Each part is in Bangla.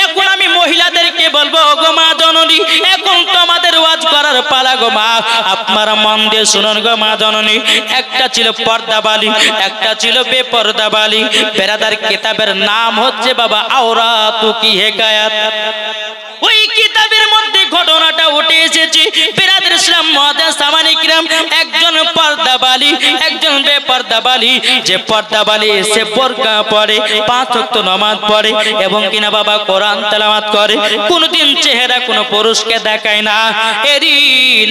এখন আমি মহিলাদেরকে বলবো, গো মা জননী, এখন তো আমাদের ওয়াজ করার পালা গো মা, আপনারা মন দিয়ে শুনুন গো মা জননী। একটা ছিল পর্দাবালি, একটা ছিল বেপর্দাবালি। বেরাদার কিতাবের নাম হচ্ছে বাবা আওরাতু কি হেকায়াত। ওই কিতাবের মধ্যে ঘটনাটা উঠে এসেছে। বেরাদার ইসলাম মুআজ্জাজ সামানি কিরাম, একজন পর্দাবালি, একজন বেপর্দাবালি। যে পর্দাবালি সে বোরকা পরে, 5 ওয়াক্ত নামাজ পড়ে এবং কিনা বাবা কোরআন তেলাওয়াত করে, কোনদিন চেহারা কোনো পুরুষকে দেখায় না, এরই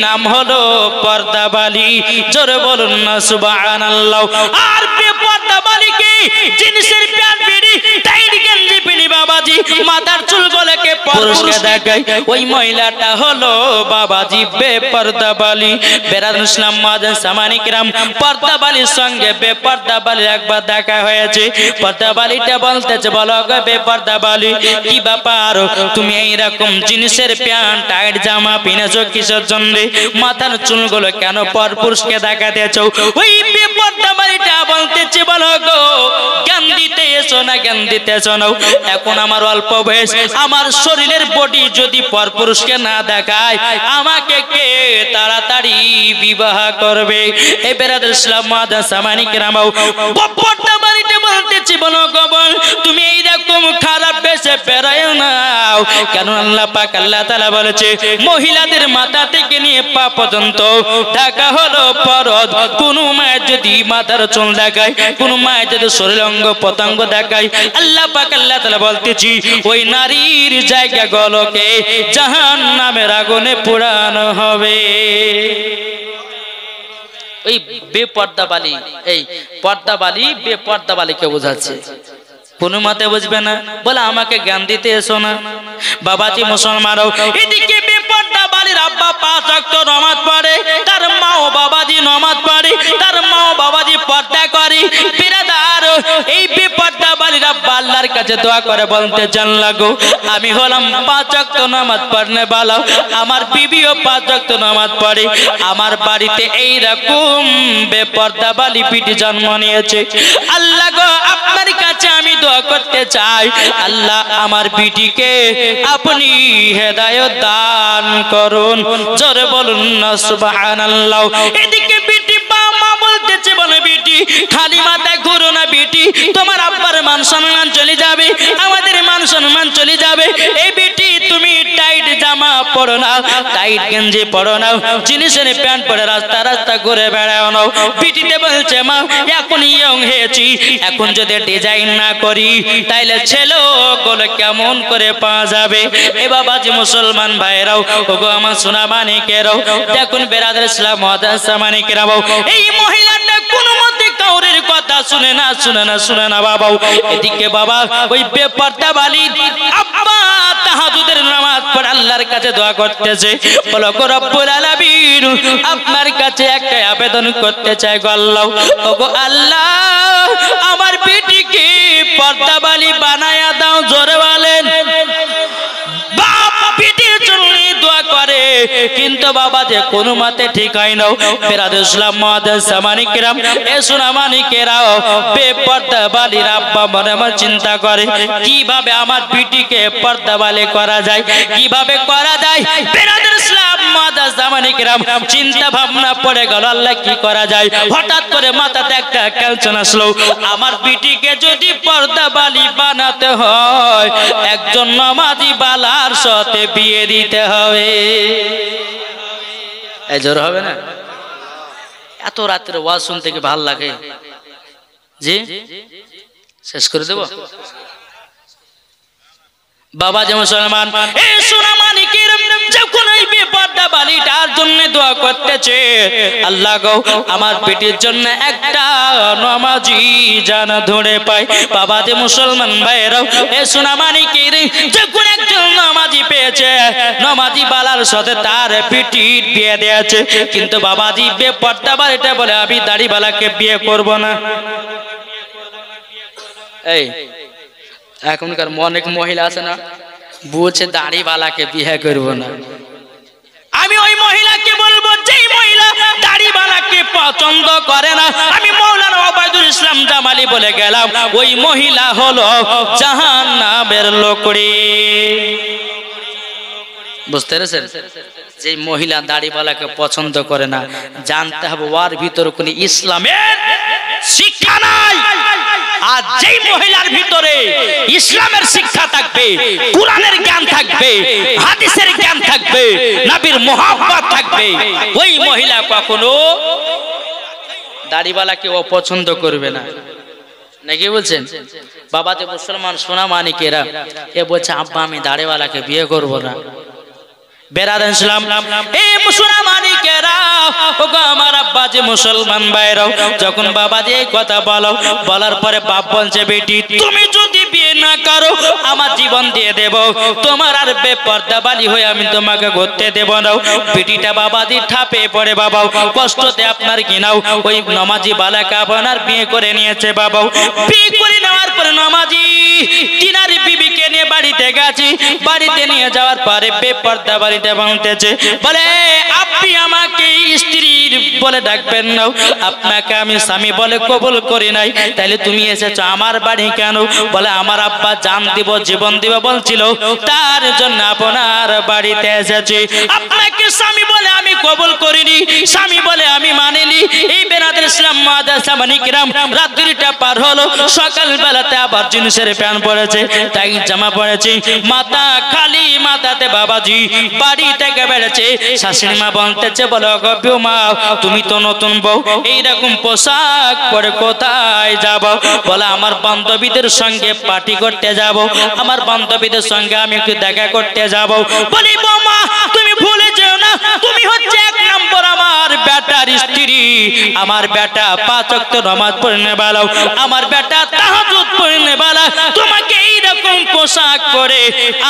নাম হলো পর্দাবালি। জোরে বলুন না সুবহানাল্লাহ। আর বেপর্দাবালিকে জিন্সের প্যান্ট বিড়ি টাইট গেঞ্জি পিনি বাবাজি মাথার চুলগুলোকে পুরুষকে দেখায়, ওই মহিলাটা হলো বাবাজি বেপর্দাবালি। বেরাদার ইসলাম মুআজ্জাজ সামানি কিরাম, পর্দাবালির সঙ্গে বেপর্দাবালির একবার দেখা হয়েছে। পর্দাবালিটা বলতেছে, বলো গো বেপর্দাবালি, কি ব্যাপার তুমি এইরকম জিন্সের প্যান্ট টাইট জামা পিনেছো কিসের জন্য? মাথার চুলগুলো কেন পরপুরুষকে দেখাতেছো? ওই বেপর্দাবালিটা বলতেছে, বলো গো জ্ঞান দিতে এসো না, জ্ঞান দিতে এসো না। এখন আমার অল্প বয়স, আমার শরীরের বডি যদি পরপুরুষকে না দেখায়, আমাকে কে তাড়াতাড়ি বিবাহ করবে? এই বেরাদার ইসলাম মুআজ্জাজ সামানি কিরাম, পর্দাবালিটা বলতেছে, বলো গো বল, তুমি এইরকম খারাপ বেশে বেরোয় না। কেন আল্লাহ পাক আল্লাহ তাআলা বলেছে, মহিলাদের মাথা থেকে নিয়ে পা পর্যন্ত ঢাকা হলো ফরজ। কোন মায়ের যদি মাথার চুল দেখায়, কোন মায়ের যদি শরীর অঙ্গ পতঙ্গ দেখায়, আল্লাহ পাক আল্লাহ তাআলা বলতেছি, ওই নারীর জায়গাগুলোকে জাহান্নামের আগুনে পোড়ানো হবে। ওই বেপর্দাবালি, এই পর্দাবালি বেপর্দাবালিকে বোঝাচ্ছে। কোন মতে বুঝবে না, বলে আমাকে জ্ঞান দিতে এসো না। বাবাজি মুসলমানও, এদিকে বেপর্দাবালির আব্বা 5 ওয়াক্ত নামাজ পড়ে, তার মাও বাবাজি নামাজ পড়ে, তার মাও বাবাজি পর্দা করে। বিরাদার, এই বেপর্দাবালির আব্বা আল্লাহর কাছে দোয়া করে, বলতে জান লাগো, আমি হলাম 5 ওয়াক্ত নামাজ পড়নে বালা, আমার বিবিও 5 ওয়াক্ত নামাজ পড়ে, আমার বাড়িতে এইরকম বেপর্দাবালি পিটি জন্ম নিয়েছে। আল্লাহ গো, আপনার কাছে আমি দোয়া করতে চাই, আল্লাহ আমার বিটিকে আপনি হেদায়েত দান করুন। জোরে বলুন না সুবহানাল্লাহ। এদিকে বিটি মা বলতেছে, বলে বিটি খালি মাথায় ঘুরো না বিটি, তোমার আব্বার মান সম্মান চলে যাবে, আমাদের মান সম্মান চলে যাবে। এই বিটি তুমি টাইট জামা পরো না, টাইট গেঞ্জি পরো না, জিন্সের প্যান্ট পরে রাস্তা রাস্তা ঘুরে বেড়াও না। বিটিতে বলছে, মা এখন ইয়ং হয়েছি, এখন যদি ডিজাইন না করি তাইলে ছেলেগুলো কেমন করে পাওয়া যাবে? এ বাবাজি মুসলমান ভাইরাও, ওগো আমার সোনা মানিকেরাও, দেখুন বেরাদার ইসলাম মুআজ্জাজ সামানি কিরাম, এই মহিলাটা কোনো মতে কাউরের কথা শুনে না, শুনে না, শুনে না বাবা। এদিকে বাবা ওই বেপর্দাবালি আব্বা তাহাজ্জুদের নামাজ পড়ে আল্লাহর কাছে দোয়া করতেছে, বলো গো রব্বুল আলামিন, আপনার কাছে একটা আবেদন করতে চাই গো আল্লাহ, ওগো আল্লাহ, আমার বেটিকে পর্দাবালি বানায়া দাও। জোরে বলেন। বাপ বেটির জন্য দোয়া করে, কিন্তু বাবা যে কোনো মতে ঠিক হয় না। বেরাদার ইসলাম মুআজ্জাজ সামানি কিরাম, এ সোনা মানিকেরাও, বেপর্দাবালির আব্বা মনে মনে চিন্তা করে, কিভাবে আমার বিটিকে পর্দাবালি করা যায়, কিভাবে করা যায়। বেরাদার ইসলাম মুআজ্জাজ সামানি কিরাম চিন্তা ভাবনা পড়ে গেল, আল্লাহ কি করা যায়। হঠাৎ করে মাথাতে একটা ক্যালকুলেশন আসলো, আমার বিটিকে যদি পর্দাবালি বানাতে হয়, একজন নামাজি বালার সাথে বিয়ে দিতে হবে। এই জোর হবে না? এত রাত্রে ওয়াজ শুনতে কি ভালো লাগে? জি শেষ করে দেব বাবা যে মুসলমান, এ সোনা মানিকের যখন এই বেপর্দাবালিটার জন্য দোয়া করতেছে, আল্লাহ গো আমার বেটির জন্য একটা নামাজি জানা ধরে পাই। বাবা যে মুসলমান ভাইরাও, এ সোনা মানিকের যখন একজন নামাজি পেয়েছে, নামাজি বালার সাথে তার পিটির বিয়ে দিয়েছে, কিন্তু বাবাজি বেপর্দাবালিটা বলে, আমি দাড়িওয়ালাকে বিয়ে করব না। এই এখনকার অনেক মহিলা আছে না, বলছে দাড়িওয়ালাকে বিয়ে করব না। আমি ওই মহিলাকে বলবো, যেই মহিলা দাড়িওয়ালাকে পছন্দ করে না। আমি মাওলানা ওবায়দুল ইসলাম জামালি বলে গেলাম ওই মহিলা হলো জাহান্নামের লোকড়ি। বুঝতে পেরেছেন? যে মহিলা দাড়িওয়ালাকে পছন্দ করে না, জানতে হবে ওর ভিতরে কোন ইসলামের শিক্ষা নাই। আর যেই মহিলার ভিতরে ইসলামের শিক্ষা থাকবে, কোরআনের জ্ঞান থাকবে, হাদিসের জ্ঞান থাকবে, নবীর মুহাব্বত থাকবে, ওই মহিলা কখনো দাড়িওয়ালাকে অপছন্দ করবে না। নাকি বলছেন? বাবা যে মুসলমান সোনা মানিকেরা এ বলছে আব্বা আমি দাড়িওয়ালাকে বিয়ে করব না। বেরাদান ইসলাম এ সোনা মানিকেরা, ওগো আমার আব্বা যে মুসলমান ভাইরাও, যখন বাবা যে এই কথা বলার পরে বাপ বলছে বেটি তুমি যদি বিয়ে না করো আমার জীবন দিয়ে দেব, তোমার আর বেপর্দা বালি হয়ে আমি তোমাকে ঘুরতে দেব না। বেটিটা বাবাজি ঠাপে পড়ে বাবা কষ্টতে আপনার কিনাও ওই নমাজি বালাকে আপনার বিয়ে করে নিয়েছে। বাবা বিয়ে করে নেওয়ার পরে নমাজি তিনার বিবিকে নিয়ে বাড়িতে গেছি। বাড়িতে নিয়ে যাওয়ার পরে বেপর্দা বাড়িতে বাঁধতেছে, বলে আপনি আমাকে স্ত্রীর বলে ডাকবেন না, আপনাকে আমি স্বামী বলে কবুল করি নাই, তাইলে তুমি এসেছো আমার বাড়ি কেন? বলে আমার আব্বা জান দিব জীবন দিব বলছিল, তার জন্য আপনার বাড়িতে এসেছি। আপনাকে স্বামী বলে আমি কবুল করিনি, স্বামী বলে আমি মানিনি। এই বেনাদের ইসলাম মাদ্রাসা মানিকরাম রাত 2টা পার হলো, সকাল বেলাতে আবার জিন্সের প্যান্ট পরেছে, টাইট জামা পরেছে, মাথা খালি মাথাতে বাবাজি বাড়ি থেকে বেড়েছে। শাশুড়ি মা বলতেছে বলো গো মা তুমি তো নতুন বউ, এইরকম পোশাক পরে কোথায় যাব? বলে আমার বান্ধবীদের সঙ্গে পার্টি করতে যাব, আমার বান্ধবীদের সঙ্গে আমি একটু দেখা করতে যাব। বলি বৌমা তুমি ভুলে যেও না, তুমি হচ্ছে 1 নম্বর আমার বেটার স্ত্রী। আমার বেটা 5 ওয়াক্ত নামাজ পড়নে বালাও, আমার বেটা তাহাজ্জুদ পড়নে বালা, তোমাকে এইরকম পোশাক পরে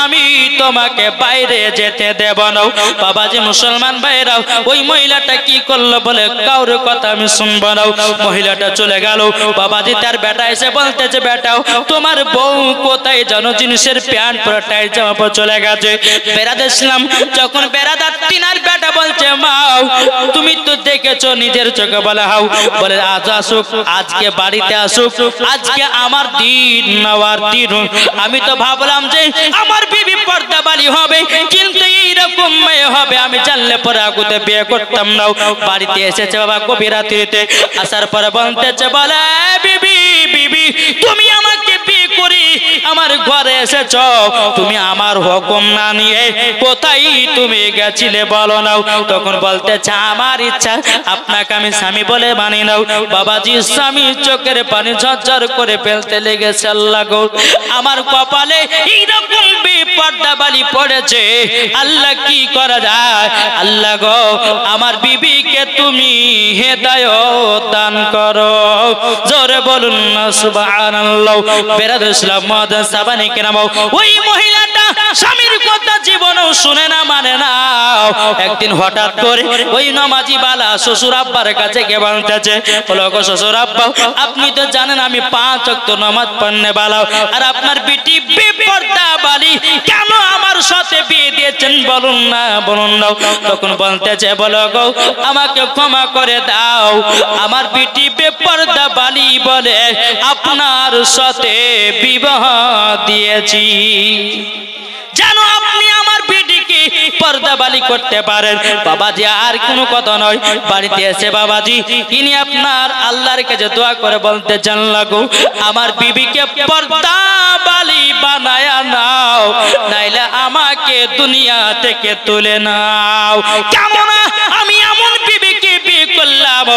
আমি তোমাকে বাইরে যেতে দেব না। বাবাজি মুসলমান ভাইরাও ওই মহিলাটা কি করলো? বলে কাউর কথা আমি শুনব না। মহিলাটা চলে গেল। বাবাজি তার বেটা এসে বলতেছে বেটাও তোমার বউ কোথায় জানো জিন্সের প্যান্ট পরে টাইট জামা পরে চলে গেছে। বেরাদার ইসলাম যখন বেরাদার তিনার বেটা বলছে মা তুমি তো দেখেছো নিজের চোখে, বলে হাও, বলে আজ আসুক, আজকে বাড়িতে আসুক, আজকে আমার দিন নেওয়ার দিন। আমি তো ভাবলাম যে আমার বিবি পর্দাবালি হবে, কিন্তু এইরকম মেয়ে হবে আমি জানলে পরে আগুতে বিয়ে করতাম না। বাড়িতে এসেছে বাবা গভীর রাত্রিতে, আসার পরে বলতেছে বলে বিবি বিবি তুমি আমাকে বিয়ে করি আমার ঘরে এসেছ, তুমি আমার হুকুম না নিয়ে কোথায় তুমি গেছিলে বলো না। তখন বলতেছে আমার ইচ্ছা আপনাকে আমি স্বামী বলে মানি নাও। বাবাজি স্বামী চোখের পানি ঝরঝর করে ফেলতে লেগেছে। আল্লাহ গো আমার কপালে এইরকম বেপর্দা বালি পড়েছে, আল্লাহ কি করা যায়? আল্লাহ গো আমার বিবিকে তুমি হেদায়েত দান করো। জোরে বলুন না সুবহানাল্লাহ। বেরাদার ইসলাম মাদ্রাসা মানিকরাম ওই মহিলাটা স্বামীর কথা জীবনেও শুনে না মানে না। একদিন হঠাৎ করে ওই নামাজি বালা শ্বশুর আব্বার কাছে গিয়ে বলতেছে বলো গো শ্বশুর আব্বা আপনি তো জানেন আমি 5 ওয়াক্ত নামাজ পড়নে বালা, আর আপনার বিটি বেপর্দা বালি, কেন আমার সাথে বিয়ে দিয়েছেন বলুন না বলুন না। তখন বলতেছে বলো গো আমাকে ক্ষমা করে দাও, আমার বিটি বেপর্দা বালি বলে আপনার সাথে বিবাহ দিয়েছি, জানো আপনি আমার বিটিকে পর্দাবালি করতে পারেন। বাবাজি আর কোনো কথা নয়, বাড়িতে এসে বাবাজি ইনি আপনার আল্লাহর কাছে দোয়া করে বলতে চান লাগো আমার বিবিকে পর্দাবালি বানায়া নাও, নাইলে আমাকে দুনিয়া থেকে তুলে নাও। কেমন আমি এমন বিবিকে বিয়ে করলাম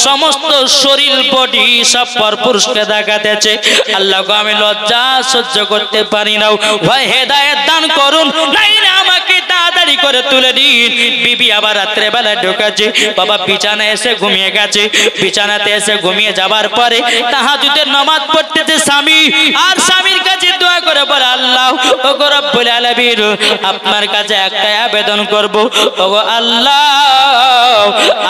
সমস্ত শরীর বডি সব পুরুষকে দেখাতেছে। আল্লাহ গো আমি লজ্জা সহ্য করতে পারি না, ভয় হেদায়েত দান করুন, নাইলে আমাকে তাড়াতাড়ি করে তুলে দিন। বিবি আবার রাত্রে বেলা ঢোকাচ্ছে, বাবা বিছানায় এসে ঘুমিয়ে গেছে। বিছানাতে এসে ঘুমিয়ে যাবার পরে তাহাজ্জুদের নামাজ পড়তেছে স্বামী, আর স্বামীর কাছে দোয়া করে বলে আল্লাহ ওগো রব্বুল আলামিন আপনার কাছে একটা আবেদন করব, ওগো আল্লাহ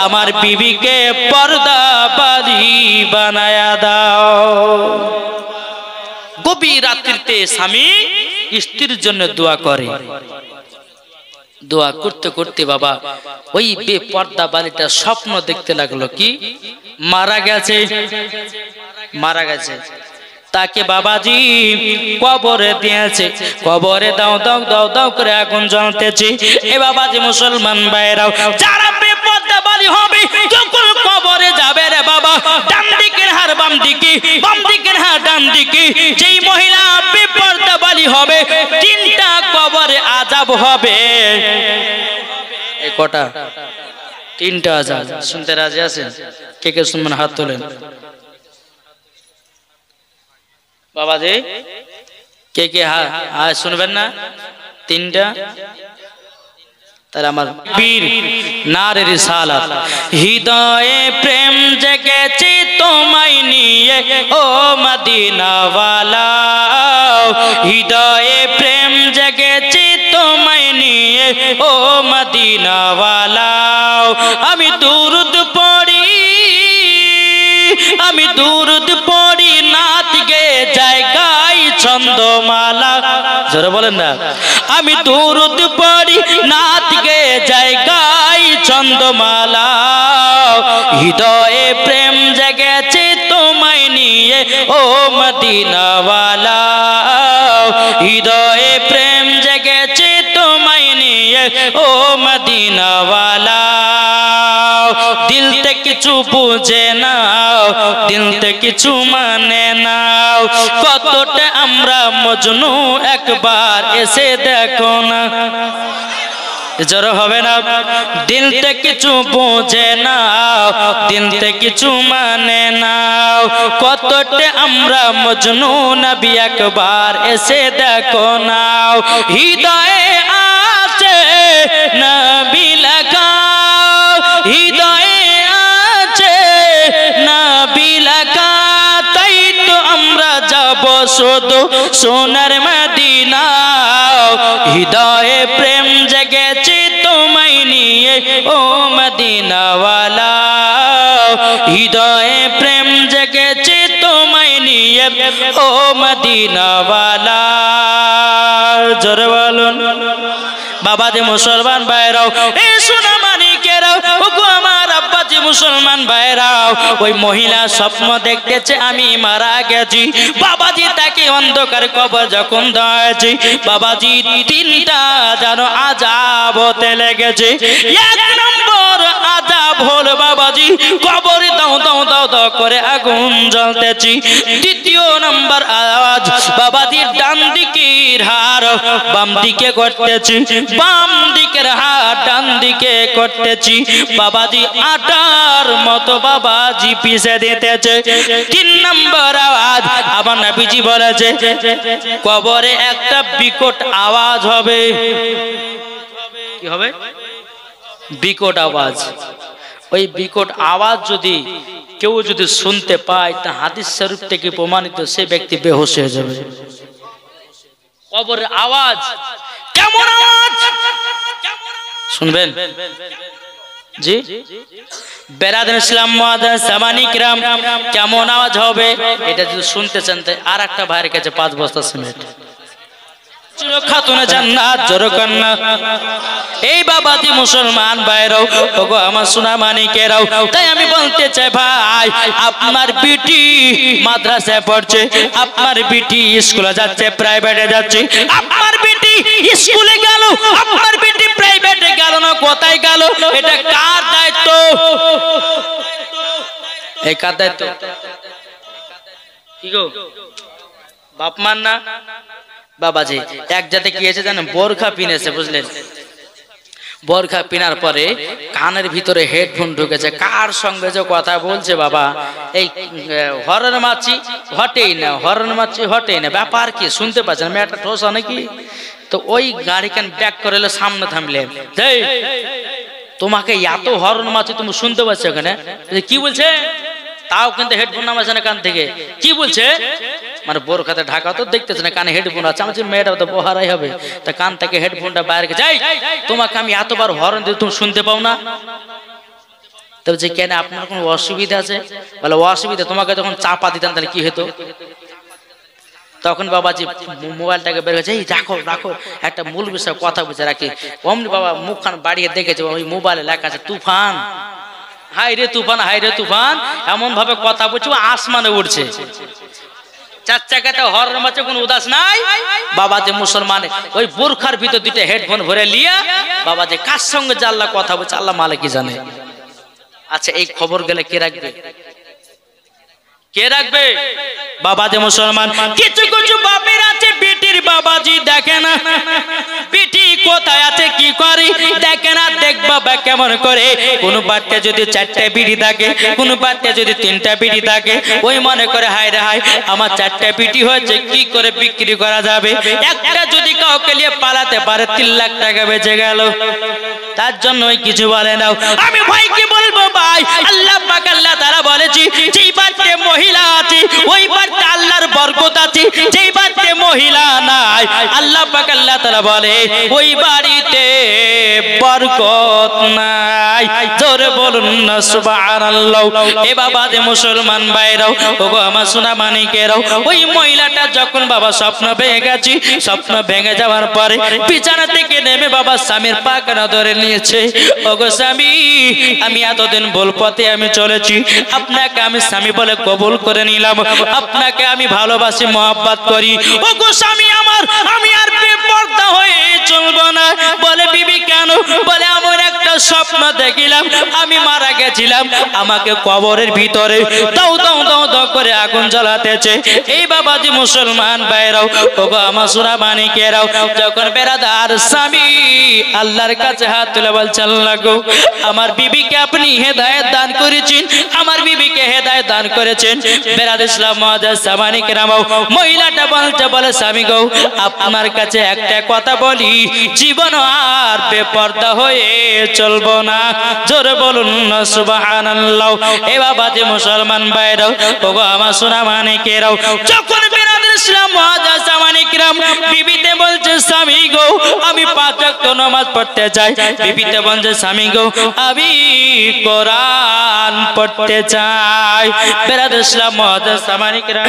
আমার বিবিকে পর্দাবালি বানায়া দাও। গভীর রাত্রিতে স্বামী স্ত্রীর জন্য দোয়া করে। দোয়া করতে করতে বাবা ওই বেপর্দা বালিটা স্বপ্ন দেখতে লাগলো কি মারা গেছে, মারা গেছে। তাকে বাবাজি কবরে দিয়েছে, কবরে দাও দাও দাও দাও করে আগুন জ্বলতেছে। এ বাবাজি মুসলমান ভাইরাও, যারা বেপর্দা বালি হবে যখন কবরে যাবে রে বাবা, ডান দিকের হার বাম দিকে, বাম দিকের হার ডান দিকে, যেই মহিলা বেপর্দা বালি হবে তিনটা কবরে আযাব হবে। এই কটা? তিনটা আযাব। শুনতে রাজি আছেন? কে কে শুনবেন হাত তোলেন। বাবাজি কে কে শুনবেন না? তিনটা। তাহলে আমার বীর নারে রিসালাত, হৃদয়ে প্রেম জেগেছে তোমায় নিয়ে ও মদিনাওয়ালা, হৃদয়ে প্রেম জেগেছে তোমায় নিয়ে ও মদিনাওয়ালা। আমি দুরুদ পড়ি, আমি দুরুদ পড়ি, নাত গে জায়গায় ছন্দমালা। জোরে বলেন না। আমি দুরুদ পড়ি, নাত গে জায়গায় ছন্দমালা, হৃদয়ে প্রেম জেগেছে তোমায় নিয়ে ও মদিনাওয়ালা, হৃদয়ে প্রেম জেগেছে তোমায় নিয়ে ও মদিনাওয়ালা। দিল তে কিছু বুঝে নাও, দিল তে কিছু মানে নাও, কতটা আমরা মজনু একবার এসে দেখো না। জোর হবে না। দিল তে কিছু বুঝে নাও, দিল তে কিছু মানে নাও, কতটা আমরা মজনু নবী একবার এসে দেখো নাও। হৃদয়ে আছে নবী লেখা, হৃদয়ে আছে নবী লেখা, তাই তো আমরা যাব শুধু সোনার মদিনা। হৃদয়ে প্রেম জেগেছে তোমায় নিয়ে ও মদিনাওয়ালা, হৃদয়ে প্রেম জেগেছে তোমায় নিয়ে ও মদিনাওয়ালা। জোরে বলুন। বাবাজি মুসলমান ভাইরাও, এ সোনা মানিকেরাও, ওগো আমার আব্বাজি মুসলমান ভাইরাও, ওই মহিলা স্বপ্ন দেখতেছে আমি মারা গেছি। বাবাজি তাকে অন্ধকার কবর যখন দিয়েছে, বাবাজি তিনটা যেন আযাব হতে লেগেছে। এক নম্বর আযাব হলো বাবাজি কবরে দাও দাও দাও দাও করে আগুন জ্বলতেছে। দ্বিতীয় নম্বর আওয়াজ বাবাজি ডান দিকের হাড় বাম দিকে করতেছি, বাম দিকের হাড় ডান দিকে করতেছি। বাবাজি আটার মতো বাবাজি পিছে দিতেছে। তিন নম্বর আওয়াজ আমার নবীজি বলেছে কবরে একটা বিকট আওয়াজ হবে। কি হবে? বিকট আওয়াজ। ওই বিকট আওয়াজ যদি কেউ যদি শুনতে পায় তা হাদিস শরীফ থেকে প্রমাণিত সে ব্যক্তি বেহুশ হয়ে যাবে। কবরের আওয়াজ কেমন আওয়াজ শুনবেন? জি বেরাদার ইসলাম মুআজ্জাজ সামানি কিরাম, কেমন আওয়াজ হবে এটা যদি শুনতে চান তাই আর একটা ভাইয়ের কাছে 5 বস্তা সিমেন্ট খাতুনে জান্নাত জোরে কন্যা। এই বাবাজি মুসলমান ভাইরাও, ওগো আমার সোনা মানিকেরাও, তাই আমি বলতে চাই ভাই, আপনার বিটি মাদ্রাসায় পড়ছে, আপনার বিটি স্কুলে যাচ্ছে, প্রাইভেটে যাচ্ছে, আপনার বিটি স্কুলে গেল, আপনার বিটি প্রাইভেটে গেল না, কোথায় গেল? এটা কার দায়িত্ব? এই কার দায়িত্ব? কি গো বাপ মান না? বাবাজি এক জাতে কি হয়েছে জানেন? বোরখা পিনেছে, বুঝলেন? বোরখা পিনার পরে কানের ভিতরে হেডফোন ঢুকেছে। কার সঙ্গে যে কথা বলছে বাবা, এই হরন মাছি হটেই না, হরন মাছি হটেই না, ব্যাপার কি শুনতে পাচ্ছেন? মেয়েটা ঠোসা নাকি? তো ওই গাড়ি কেন ব্যাক করে সামনে থামলে, তোমাকে এত হরন মাছি তুমি শুনতে পাচ্ছ ওখানে? কি বলছে? তাও কিন্তু হেডফোন নামাছে না কান থেকে। কি বলছে? মানে বোরখাতে ঢাকা তো দেখতেছে না, কানে হেডফোন আছে। আমি মেয়েটা তো বহারাই হবে, তা কান থেকে হেডফোনটা বাইরে যাই, তোমাকে আমি এতবার হরন দিয়ে তুমি শুনতে পাও না? তবে যে কেন আপনার কোনো অসুবিধা আছে? বলে অসুবিধা, তোমাকে যখন চাপা দিতাম তাহলে কি হতো? তখন বাবাজি মোবাইলটাকে বের করেছে, এই রাখো রাখো, একটা মূল বিষয় কথা বুঝে রাখি। অমনি বাবা মুখখান বাড়িয়ে দেখেছে, ওই মোবাইলে লেখা আছে তুফান, হাই রে তুফান, হাই রে তুফান, এমন ভাবে কথা বলছে আসমানে উঠছে। চার চাকাতে হর্ন মারছে, কোনো উদাস নাই। বাবা যে মুসলমান ওই বোরখার ভিতর দুটো হেডফোন ভরে লিয়া বাবা যে কার সঙ্গে যে আল্লাহ কথা বলছে আল্লাহ মালিক কি জানে। আচ্ছা এই খবর গেলে কে রাখবে? কে রাখবে? বাবা যে মুসলমান। কিছু কিছু বাপের আছে বেটির বাবাজি দেখে না, বেটি কোথায় আছে কি করে দেখে না। দেখ বাবা কেমন করে, কোন বাড়িতে যদি 4টা বিড়ি থাকে, কোন বাড়িতে যদি 3টা বিড়ি থাকে, ওই মনে করে হায় রে হায় আমার 4টা বিড়ি হয়েছে, কি করে বিক্রি করা যাবে। একটা যদি কাউকে নিয়ে পালাতে পারে 3 লাখ টাকা বেঁচে গেল, তার জন্য ওই কিছু বলে নাও। আমি ভাই কি বলবো ভাই, আল্লাহ পাক আল্লাহ তাআলা বলেছি যেই বাড়িতে মহিলা আছে ওই বাড়িতে আল্লাহর বরকত আছে, যেই বাড়িতে মহিলা নাই আল্লাহ পাক আল্লাহ তাআলা বলে ওই বাড়িতে বরকত নাই। জোরে বলুন না সুবহানাল্লাহ। এ বাবা যে মুসলমান ভাইরাও, ওগো আমার সোনা মানিকেরাও, ওই মহিলাটা যখন বাবা স্বপ্ন ভেঙে গেছে, স্বপ্ন ভেঙে যাওয়ার পরে বিছানা থেকে নেমে বাবা স্বামীর পাকনা ধরে নিয়েছে। ওগো স্বামী, আমি এতদিন ভুল পথে আমি চলেছি, আপনাকে আমি স্বামী বলে কবুল করে নিলাম, আপনাকে আমি ভালোবাসি মহব্বত করি। ওগো স্বামী আমার, আমি আর বেপরদা হয়ে চলবো না। বলে বিবি কেন? বলে আমার একটা স্বপ্ন দেখিলাম আমি মারা গেছিলাম, আমাকে কবরের ভিতরে দাও দাও দাও দাও করে আগুন জ্বালাতেছে। এই বাবাজি মুসলমান ভাইরাও, ওগো আমার সোনা মানিকেরাও, যখন বেরাদার স্বামী আল্লাহর কাছে হাত তুলে বলছে আল্লাহ গো আমার বিবিকে আপনি হেদায়েত দান করেছেন, আমার বিবিকে হেদায়েত দান করেছেন। বেরাদ ইসলাম মুআজ্জাজ সামানিকেরাম, মহিলাটা বলছে বলে স্বামী গো আপনার কাছে একটা কথা বলি, জীবন আর বেপরদা হয়ে চলবো না। জোরে বলুন না সুবহানাল্লাহ। এ বাবা যে মুসলমান ভাইরাও, ওগো আমার সোনা মানিকেরাও, যখন বেরাদ ইসলাম মুআজ্জাজ সামানিকেরাম বিবিতে বলছে স্বামী গো আমি 5 ওয়াক্ত নামাজ পড়তে চাই, বিবিতে বলছে স্বামী গো আমি কোরআন পড়তে চাই। বেরাদ ইসলাম মুআজ্জাজ সামানিকেরাম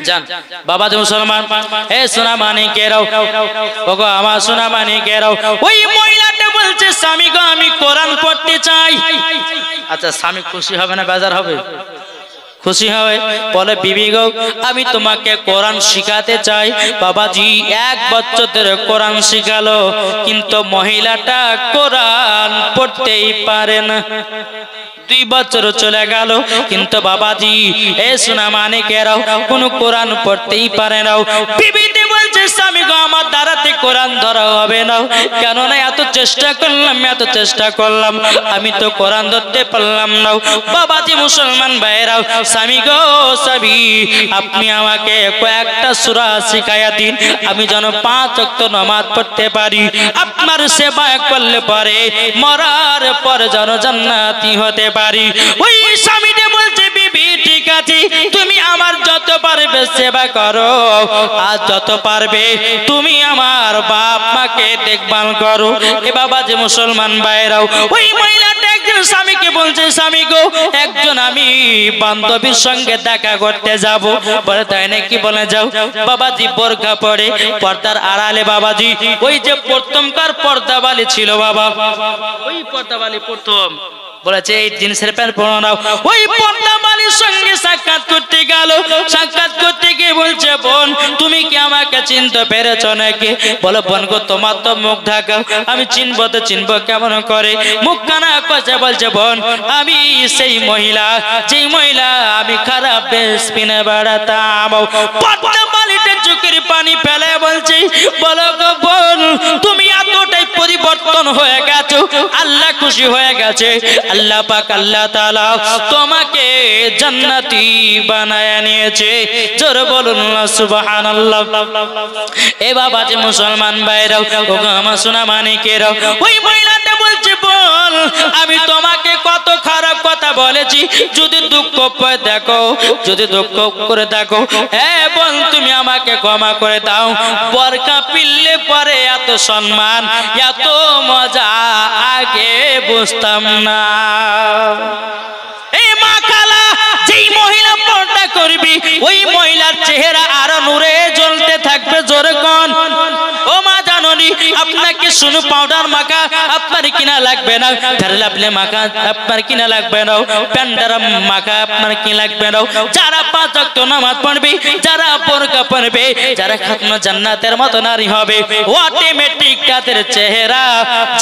জান বাবা যে মুসলমান, এ সোনা মানিকেরাও, ওগো আমার সোনা মানিকেরাও, ওই মহিলাটা বলছে স্বামী গো আমি কোরআন পড়তে চাই। আচ্ছা স্বামী খুশি হবে না বেজার হবে? খুশি হয়। বলে বিবি গো আমি তোমাকে কোরআন শিখাতে চাই। বাবাজি 1 বছর ধরে কোরআন শিখালো, কিন্তু মহিলাটা কোরআন পড়তেই পারে না। 2 বছর চলে গেল, কিন্তু বাবাজি এ সোনা মানিকেরাও কোনো কোরআন পড়তেই পারে না। বিবিতে বলছে স্বামী গো আমার দ্বারাতে কোরআন ধরা হবে না, কেননা এত চেষ্টা করলাম এত চেষ্টা করলাম আমি তো কোরআন ধরতে পারলাম না। বাবাজি মুসলমান ভাইরাও, স্বামী গো স্বামী আপনি আমাকে কয়েকটা সূরা শিখায়া দিন, আমি যেন 5 ওয়াক্ত নামাজ পড়তে পারি, আপনার সেবা করলে পরে মরার পর যেন জান্নাতি হতে পারি। ওই স্বামীটা বলছে বিবি ঠিক আছে তুমি আমার যত পারবে সেবা করো, আর যত পারবে তুমি আমার বাপ মাকে দেখভাল করো। এ বাবা যে মুসলমান ভাইরাও, ওই মহিলাটা একজন স্বামীকে বলছে স্বামী গো একজন আমি বান্ধবীর সঙ্গে দেখা করতে যাব। বলে তাই নাকি? বলে যাও। বাবাজি বোরকা পরে পর্দার আড়ালে বাবাজি ওই যে প্রথমকার পর্দাওয়ালি ছিল বাবা, ওই পর্দাওয়ালি প্রথম বলেছে এই জিন্সের প্যান্ট পরো না। ওই পর্দাওয়ালির সঙ্গে সাক্ষাৎ করতে গেল, সাক্ষাৎ করতে গিয়ে বলছে বোন তুমি কি আমাকে চিনতে পেরেছো নাকি? বলো বোন গো তোমার তো মুখ ঢাকা, আমি চিনবো তো চিনবো কেমন করে? মুখ কানা কষে বলছে বোন আমি সেই মহিলা যেই মহিলা আমি খারাপ বেশ পিনে বেড়াতাম। পর্দাওয়ালিটা চোখের পানি ফেলে বলছে বলো গো বোন তুমি এতটাই পরিবর্তন হয়ে গেছো, আল্লাহ খুশি হয়ে গেছে, আল্লাহ পাক আল্লাহ তাআলা তোমাকে জান্নাতি বানায় নিয়েছে। জোরে বলুন না সুবহানাল্লাহ। এ বাবা যে মুসলমান ভাইরাও, ওগো আমার সোনা মানিকেরাও, ওই মহিলাটা বলছে বল আমি তোমাকে কত খারাপ কথা বলেছি, যদি দুঃখ করে দেখো, যদি দুঃখ করে দেখো হ্যাঁ বল তুমি আমাকে ক্ষমা করে দাও। বোরকা পিললে পরে এত সম্মান এত মজা আগে বুঝতাম না। এই মা খালা যেই মহিলা পর্দা করবি ওই মহিলার চেহারা আরো নূরে জ্বলবে। থাকবে জোরে কোন ও মা জাননি আপনাকে শুনো পাউডার মাখা আপনার কিনা লাগবে না ফেরলাপলে মাখা আপনার কিনা লাগবে না প্যান্ডারা মাখা আপনার কি লাগবে না যারা পাঁচ ওয়াক্ত নামাজ পড়বে যারা বোরকা পরবে যারা খাতনা জান্নাতের মতো নারী হবে অটোমেটিক তাদের চেহারা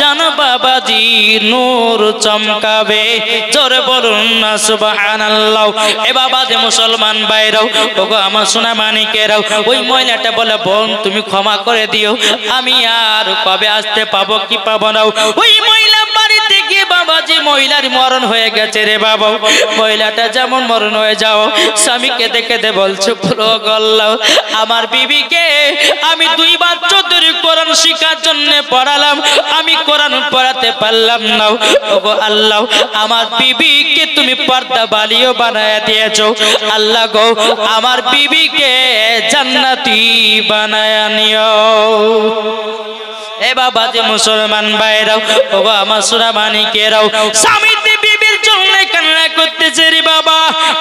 জানো বাবাজি নূর চমকাবে জোরে বলুন না সুবহানাল্লাহ এ বাবাজি মুসলমান ভাইরাও ওগো আমার সোনা মানিকেরাও ওই মহিলাটা বলে বোন তুমি ক্ষমা করে দিও আমি আর কবে আসতে পাবো কি পাবো না ওই মহিলা বাড়িতে গিয়ে বাবাজি মহিলার মরণ হয়ে গেছে রে বাবা মহিলাটা যেমন মরণ হয়ে যাও স্বামীকে দেখে দে বলছো পুরো গল্লাও আমার বিবিকে আমি 2 বছর ধরে কোরআন শিখার জন্য পড়ালাম আমি কোরআন পড়াতে পারলাম না ওগো আল্লাহ আমার বিবিকে তুমি পর্দা বালিও বানায় দিয়েছো আল্লাহ গো আমার বিবিকে জান্নাতি বানায় নিও এ বাবা যে মুসলমান ভাইরাও ওগো আমার সোনা মানিকেরাও স্বামীতে বিবির জন্য কান্না করতেছে রে বাবা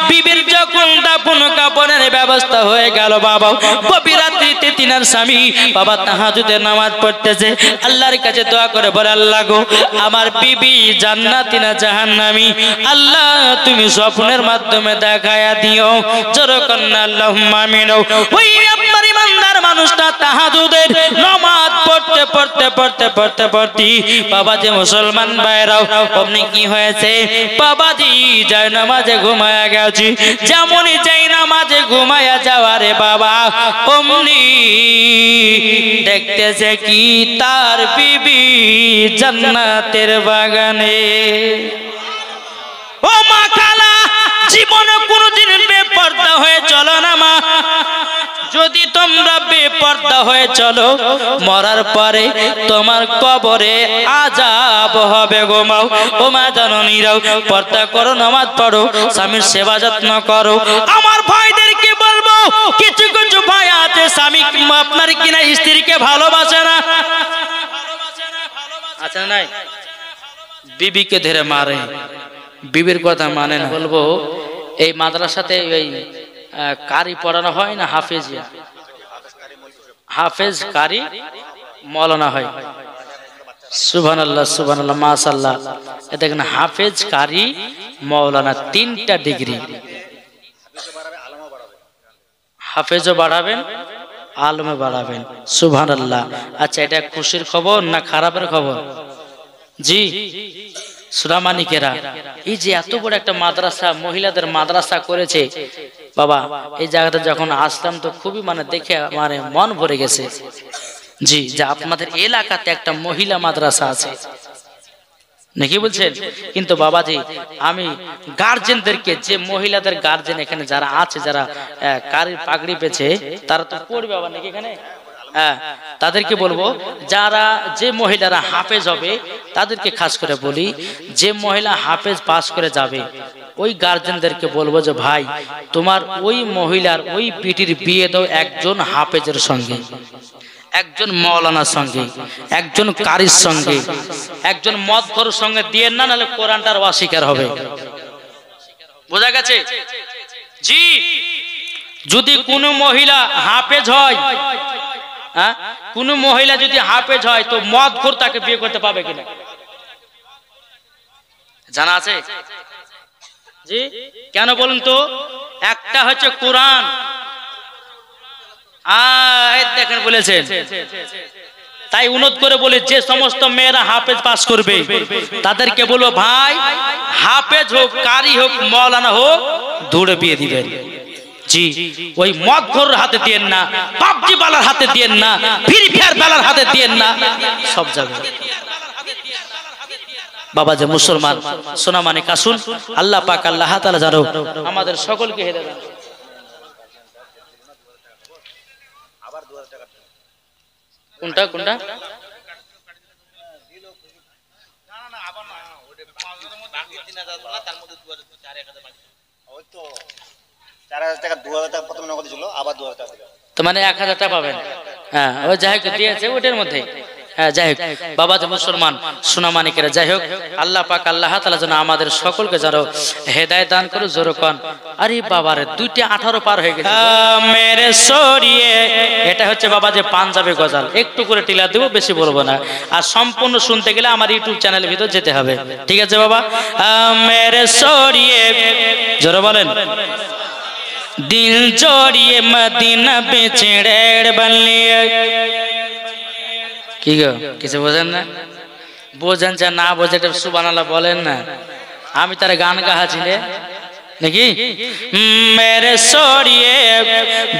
বিবির যখন দাফন কাফনের ব্যবস্থা হয়ে গেল বাবা গভীর রাত্রিতে তিনার স্বামী বাবা তাহাজ্জুদের নামাজ পড়তেছে আল্লাহর কাছে দোয়া করে বলে আল্লাহ গো আমার বিবি জান্নাতি না জাহান্নামী আল্লাহ তুমি স্বপ্নের মাধ্যমে দেখায়া দিও জোরে কন্না আল্লাহুম্মা আমিন ওই আপনার ইমানদার মানুষটা তাহাজ্জুদের নামাজ পড়তে পড়তে পড়তে পড়তে পড়তে বাবা যে মুসলমান ভাইরাও আপনি কি হয়েছে বাবাজি যায় নামাজে ঘুমায়া গেছি যেমনই যাই নামাজে ঘুমায়া যাওয়ারে বাবা অমনি দেখতেছে কি তার বিবি জান্নাতের বাগানে ও মা খালা জীবনে কোনোদিন বেপরদা হয়ে চলো না মা যদি তোমরা বেপরদা হয়ে চলো মরার পরে তোমার কবরে আযাব হবে গো মা ও মা জননীরাও পর্দা করো নামাজ পড়ো স্বামীর সেবা যত্ন করো আমার ভাইদেরকে বলবো কিছু কিছু ভাই আছে স্বামী আপনার কিনা স্ত্রীকে ভালোবাসে না আচ্ছা নাই বিবিকে ধরে মারে বিবির কথা মানে না বলবো এই মাদ্রাসাতে ওই কারি পড়ানো হয় না হাফেজিয়া হাফেজ কারি মৌলানা হয় সুবহানাল্লাহ সুবহানাল্লাহ মাশাআল্লাহ এ দেখেন হাফেজ কারি মৌলানা 3টা ডিগ্রি হাফেজও বাড়াবেন আলমে বাড়াবেন সুবহানাল্লাহ আচ্ছা এটা খুশির খবর না খারাপের খবর জি সুরামানিকেরা এই যে এত বড় একটা মাদ্রাসা মহিলাদের মাদ্রাসা করেছে বাবা এই জায়গাতে যখন আসলাম তো খুবই মানে দেখে মানে মন ভরে গেছে জি যে আপনাদের এলাকাতে একটা মহিলা মাদ্রাসা আছে নাকি বলছেন কিন্তু বাবাজি আমি গার্জেনদেরকে যে মহিলাদের গার্জেন এখানে যারা আছে যারা কারির পাগড়ি পেয়েছে তারা তো পড়বে বাবা নাকি এখানে তাদেরকে বলবো যারা যে মহিলারা হাফেজ হবে তাদেরকে খাস করে বলি যে মহিলা হাফেজ পাস করে যাবে ওই গার্জেনদেরকে বলবো যে ভাই তোমার ওই মহিলার ওই বিটির বিয়ে দাও একজন হাফেজের সঙ্গে একজন মৌলানার সঙ্গে একজন কারির সঙ্গে একজন মদখোরের সঙ্গে দিয়ে না নাহলে কোরআনটার অস্বীকার হবে বোঝা গেছে জি যদি কোনো মহিলা হাফেজ হয় কোন মহিলা যদি হাফেজ হয় তো মদখোর তাকে বিয়ে করতে পাবে কিনা জানা আছে জি কেন বলুন তো একটা হচ্ছে কোরআন আয়াত দেখেন বলেছেন তাই অনুরোধ করে বলে যে সমস্ত মেয়েরা হাফেজ পাস করবে তাদেরকে বলবো ভাই হাফেজ হোক কারি হোক মৌলানা হোক দৌড়ে বিয়ে দিবেন জি ওই মদখোর হাতে দিয়েন না পাবজি বালার হাতে দিয়েন না ফ্রি ফায়ার বালার হাতে দিয়েন না সব জায়গায় বাবা যে মুসলমান সোনা মানে কাসুন আল্লাহ পাক আল্লাহ তাআলা জানো আমাদের সকলকে হেদায়েত দান আবার 2000 টাকা কোনটা কোনটা না না আবার না ওটা 5000 এর মধ্যে 3000 বলা তার মধ্যে 2000 4000 বাকি ওই তো 4000 টাকা 2000 টাকা প্রথমে নগদ ছিল আবার 2000 টাকা তো মানে 1000 টাকা পাবেন হ্যাঁ ওই যাই দিয়েছে ওটার মধ্যে যাই হোক বাবা যে মুসলমান সোনামানিকেরা, যাই হোক আল্লাহ পাক আল্লাহ তাআলা যেন আমাদের সকলকে যারা হেদায়েত দান করে। জোরে কোন আরে বাবারে 2:18 পার হয়ে গেছে। মেরে সরিয়ে, এটা হচ্ছে বাবা যে পাঞ্জাবি গজল, একটু করে টিলা দেব, বেশি বলবো না। আর সম্পূর্ণ শুনতে গেলে আমার ইউটিউব চ্যানেলের ভিতর যেতে হবে, ঠিক আছে বাবা? মেরে সরিয়ে, জোরে বলেন। দিল জড়িয়ে মদিনা বেচড়েড় বললিয়ে, কি গো কিছু বোঝেন না? বোঝেন যা না বোঝে সুবহানাল্লাহ বলেন না। আমি তার গান গাহাছিলে নাকি? মেরে সরিয়ে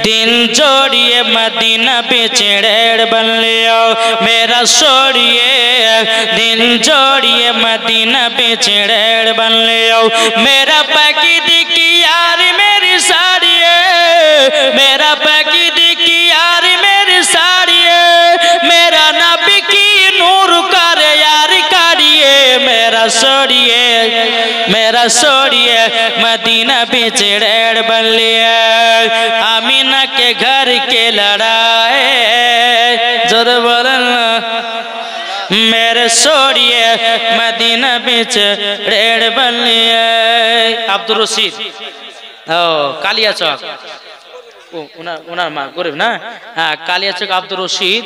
দিল জড়িয়ে মদিনা বেচড়েড় বললিয়ে, মেরা সরিয়ে দিল জড়িয়ে মদিনা বেচড়েড় বললিয়ে, মেরা পাকি দিকি यार मेरी साड़ी है, मेरा पाकी दिकी यार मेरी साड़ी है, मेरा नबी की नूर कर यार काड़िए, मेरा सोड़िए मदीना बिचड़ेड़ बल्लिए, आमीना के घर के लड़ाए, जोर बोलन मेरे सोड़िए मदीना बिचड़ेड़ बल्लिए। আব্দুর রশিদ কালিয়াচক, ওনার মা গরিব না? হ্যাঁ, কালিয়াচক আব্দুর রশিদ,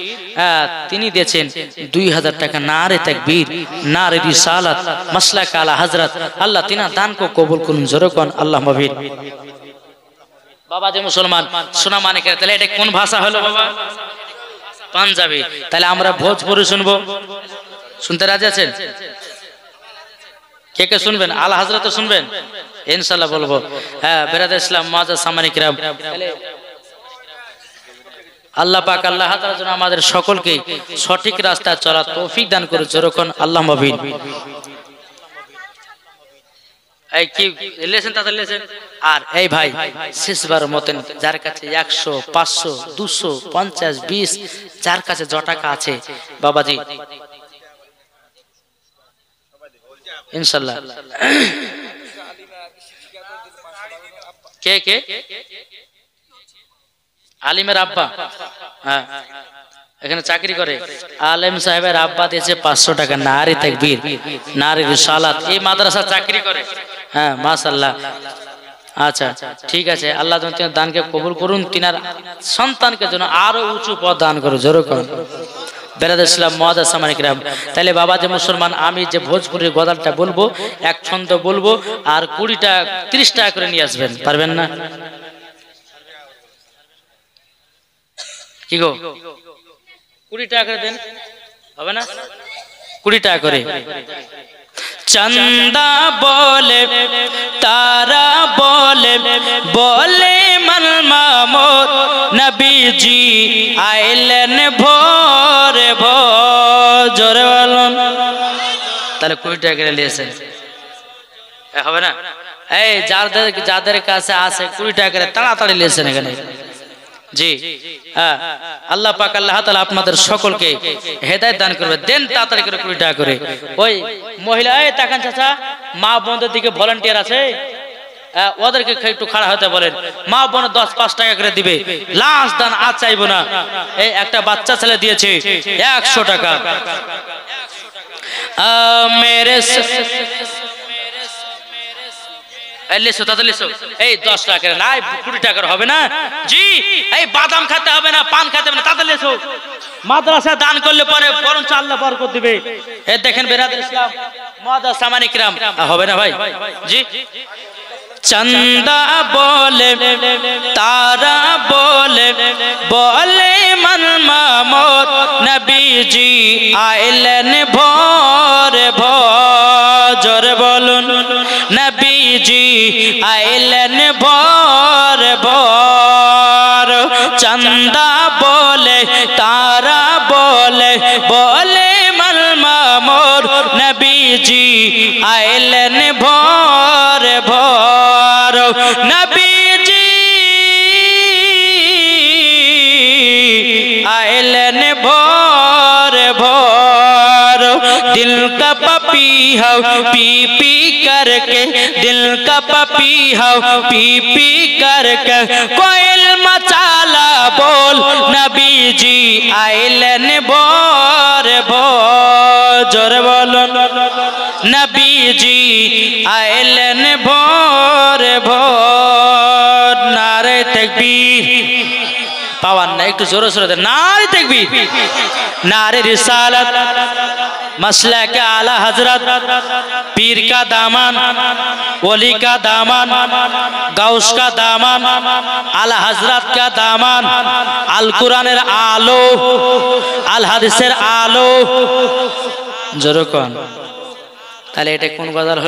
তিনি দিয়েছেন 2000 টাকা। নারে তাকবীর, নারে রিসালাত, মাসলাক আলা হযরত। আল্লাহ তিনার দান কো কবুল করুন। জোরে কোন আল্লাহুম্মা আমিন। বাবা যে মুসলমান সোনামানিকের, তাহলে এটা কোন ভাষা হলো বাবা? পাঞ্জাবি। তাহলে আমরা ভোজপুরি শুনবো, শুনতে রাজি আছেন? কে কে শুনবেন? আলা হযরত শুনবেন ইনশাআল্লাহ বলবো। হ্যাঁ বেরাদার ইসলাম মুআজ্জাজ সামানী কিরাম, আল্লাহ পাক আল্লাহ তাআলা যেন আমাদের সকলকে সঠিক রাস্তায় চলার তৌফিক দান করে। যখন আল্লাহুম্মা আমিন। এই কি লেসেন তাতে লেসেন। আর এই ভাই শেষবার মতন যার কাছে 100 500 200 50 20 যার কাছে য টাকা আছে বাবাজি ইনশাআল্লাহ। কে কে? আলিমের আব্বা, হ্যাঁ এখানে চাকরি করে। আলেম সাহেবের আব্বা দিয়েছে 500 টাকা। নারে তাকবীর, নারে রিসালাত। এই মাদ্রাসা চাকরি করে। হ্যাঁ মাশাআল্লাহ। আচ্ছা ঠিক আছে, আল্লাহ যেন তিনার দানকে কবুল করুন, তিনার সন্তানকে যেন আরো উঁচু পদ দান করুন। জোরে করুন বেরাদার ইসলাম মুআজ্জাজ সামানী কিরাম। তাহলে বাবা যে মুসলমান, আমি যে ভোজপুরের গজলটা বলবো, এক ছন্দ বলবো, আর 30 টাকা করে নিয়ে আসবেন। পারবেন না? কি গো 20 টাকা করে দেন, হবে না? 20 টাকা করে। चंदा बोले तारा बोले बोले मन मामोर नबी जी आइलन भोर भोर जोरे বলুন তাহলে 20 টাকা করে নিয়েছেন হবে না এই যাদের কাছে আছে 20 টাকা করে তাড়াতাড়ি নিয়েছেন এখানে জি হ্যাঁ আল্লাহ পাক আল্লাহ তাআলা আপনাদের সকলকে হেদায়েত দান করবে দেন তাড়াতাড়ি করে 20 টাকা করে ওই মহিলা এই তাকান চাচা মা বোনদের দিকে ভলান্টিয়ার আছে ওদেরকে একটু খাড়া হতে বলেন মা বোন 10-5 টাকা করে দিবে লাস্ট দান আজ চাইবো না এই একটা বাচ্চা ছেলে দিয়েছে 100 টাকা मेरे लेसो ताते लेसो এই 10 টাকা না 20 টাকা হবে না জি এই বাদাম খেতে হবে না পান খেতে হবে না তাতে लेसो মাদ্রাসা দান করলে পরে বরঞ্চ আল্লাহ বরকত দিবে এই দেখেন বেরাদার ইসলাম মুআজ্জাজ সামানী কিরাম হবে না ভাই জি चंदा बोले तारा बोले बोले मन मामोर नबी जी आइलन भोर भोर जोर बोलुन नबी जी आइलन भोर भोर चंदा बोले तारा बोले बोले मन मामोर नबी जी आइलन भोर भोर नबी जी आइलन भोर भोर दिल का पपीहा पी पी करके दिल का पपीहा पी पी करके कोयल मचाला बोल नबीजी आइलन भोर भोर जोर बोलो नबीजी आइलन भोर भोर नारे तकबीर पावन ना एक जोर जोर नारे तकबीर नारे रिसालत मसला के आला हजरत पीर का दामन वली का दामन गौस का दामन आला हजरत का दामन अल कुरानेर आलो अल हदीसेर आलो जरूर कौन ताले এটা কোন গজল